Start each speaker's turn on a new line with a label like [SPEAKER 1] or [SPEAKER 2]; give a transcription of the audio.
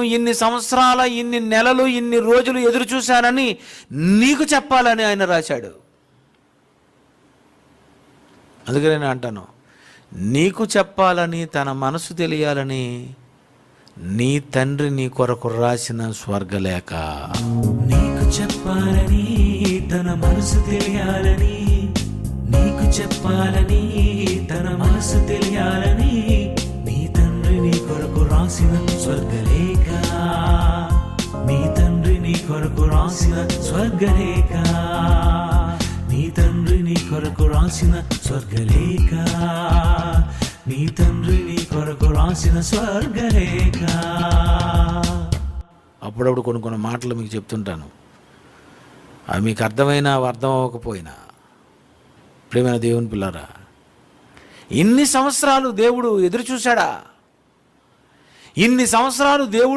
[SPEAKER 1] ఇన్ని సంవత్సరాల, ఇన్ని నెలలు, ఇన్ని రోజులు ఎదురు చూశానని నీకు చెప్పాలని ఆయన రాశాడు. అందుకనే నేను అంటాను, నీకు చెప్పాలని, తన మనసు తెలియాలని నీ తండ్రి నీ కొరకు రాసిన స్వర్గలేఖ.
[SPEAKER 2] నీకు చెప్పాలని, తన మనసు తెలియాలని, నీకు చెప్పాలని, తన మనసు తెలియాలని నీ తండ్రి నీ కొరకు రాసిన స్వర్గలేఖ. నీ తండ్రి నీ కొరకు రాసిన స్వర్గలేఖ. నీ తండ్రి నీ కొరకు రాసిన స్వర్గలేఖ. నీ తండ్రి నీ కొరకు రాసిన స్వర్గలేఖ.
[SPEAKER 1] అప్పుడప్పుడు కొన్ని మాటలు మీకు చెప్తుంటాను, అవి మీకు అర్థమైనా అర్థం అవ్వకపోయినా. ప్రియమైన దేవుని పిల్లరా, ఇన్ని సంవత్సరాలు దేవుడు ఎదురు చూశాడా? ఇన్ని సంవత్సరాలు దేవుడు